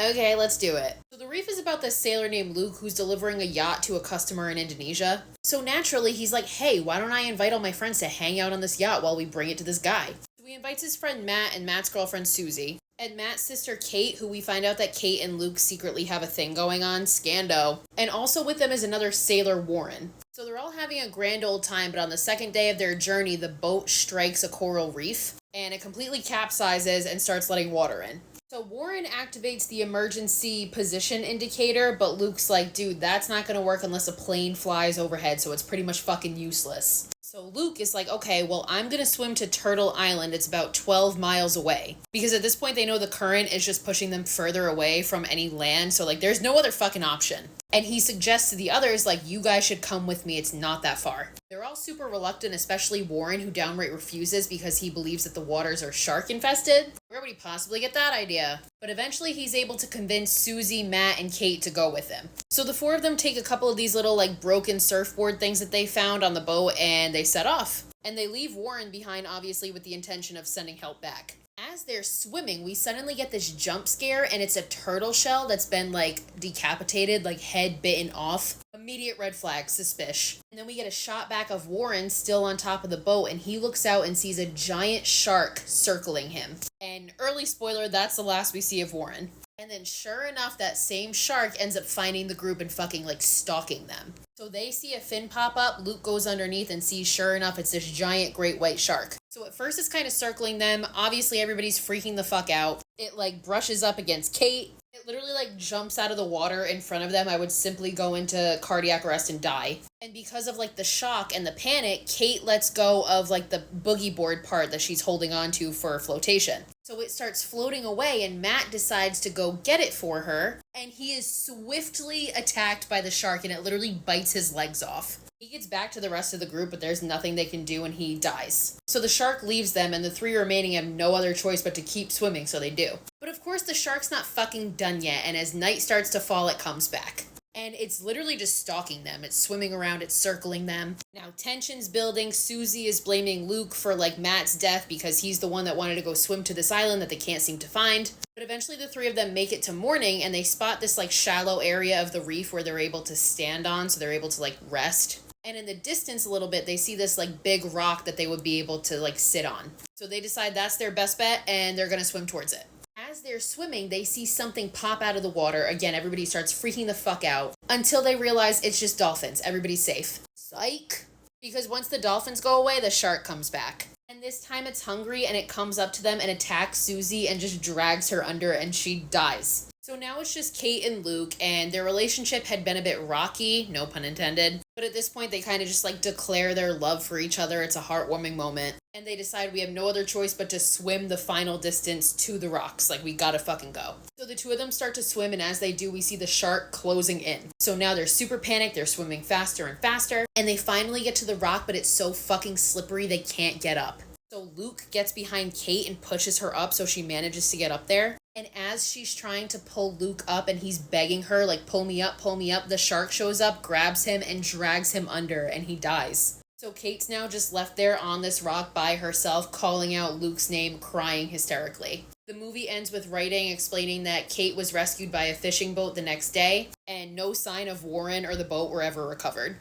Okay, let's do it. So the Reef is about this sailor named Luke who's delivering a yacht to a customer in Indonesia. So naturally, he's like, hey, why don't I invite all my friends to hang out on this yacht while we bring it to this guy? So he invites his friend Matt and Matt's girlfriend Susie. And Matt's sister Kate, who we find out that Kate and Luke secretly have a thing going on, Scando. And also with them is another sailor, Warren. So they're all having a grand old time, but on the second day of their journey, the boat strikes a coral reef, and it completely capsizes and starts letting water in. So Warren activates the emergency position indicator, but Luke's like, dude, that's not gonna work unless a plane flies overhead, so it's pretty much fucking useless. So Luke is like, okay, well, I'm gonna swim to Turtle Island. It's about 12 miles away. Because at this point, they know the current is just pushing them further away from any land, so, like, there's no other fucking option. And he suggests to the others, like, you guys should come with me, it's not that far. They're all super reluctant, especially Warren, who downright refuses because he believes that the waters are shark infested. Where would he possibly get that idea? But eventually he's able to convince Susie, Matt, and Kate to go with him. So the four of them take a couple of these little, like, broken surfboard things that they found on the boat, and they set off. And they leave Warren behind, obviously, with the intention of sending help back. As they're swimming, we suddenly get this jump scare, and it's a turtle shell that's been, like, decapitated, like, head bitten off. Immediate red flag, suspicious. And then we get a shot back of Warren still on top of the boat, and he looks out and sees a giant shark circling him. And early spoiler, that's the last we see of Warren. And then sure enough, that same shark ends up finding the group and fucking, like, stalking them. So they see a fin pop up, Luke goes underneath and sees, sure enough, it's this giant great white shark. So at first it's kind of circling them. Obviously everybody's freaking the fuck out. It, like, brushes up against Kate. It literally, like, jumps out of the water in front of them. I would simply go into cardiac arrest and die. And because of, like, the shock and the panic, Kate lets go of, like, the boogie board part that she's holding on to for flotation. So it starts floating away, and Matt decides to go get it for her, and he is swiftly attacked by the shark, and it literally bites his legs off. He gets back to the rest of the group, but there's nothing they can do, and he dies. So the shark leaves them, and the three remaining have no other choice but to keep swimming, so they do. But of course, the shark's not fucking done yet, and as night starts to fall, it comes back. And it's literally just stalking them. It's swimming around, it's circling them. Now, tension's building. Susie is blaming Luke for, like, Matt's death because he's the one that wanted to go swim to this island that they can't seem to find. But eventually the three of them make it to morning, and they spot this, like, shallow area of the reef where they're able to stand on, so they're able to, like, rest. And in the distance a little bit, they see this, like, big rock that they would be able to, like, sit on. So they decide that's their best bet, and they're gonna swim towards it. As they're swimming, they see something pop out of the water. Again, everybody starts freaking the fuck out until they realize it's just dolphins. Everybody's safe. Psych! Because once the dolphins go away, the shark comes back. And this time it's hungry, and it comes up to them and attacks Susie and just drags her under, and she dies. So now it's just Kate and Luke, and their relationship had been a bit rocky, no pun intended. But at this point, they kind of just, like, declare their love for each other. It's a heartwarming moment. And they decide we have no other choice but to swim the final distance to the rocks. Like, we gotta fucking go. So the two of them start to swim, and as they do, we see the shark closing in. So now they're super panicked, they're swimming faster and faster, and they finally get to the rock, but it's so fucking slippery they can't get up. So Luke gets behind Kate and pushes her up so she manages to get up there. And as she's trying to pull Luke up and he's begging her, like, pull me up, the shark shows up, grabs him, and drags him under, and he dies. So Kate's now just left there on this rock by herself, calling out Luke's name, crying hysterically. The movie ends with writing explaining that Kate was rescued by a fishing boat the next day, and no sign of Warren or the boat were ever recovered.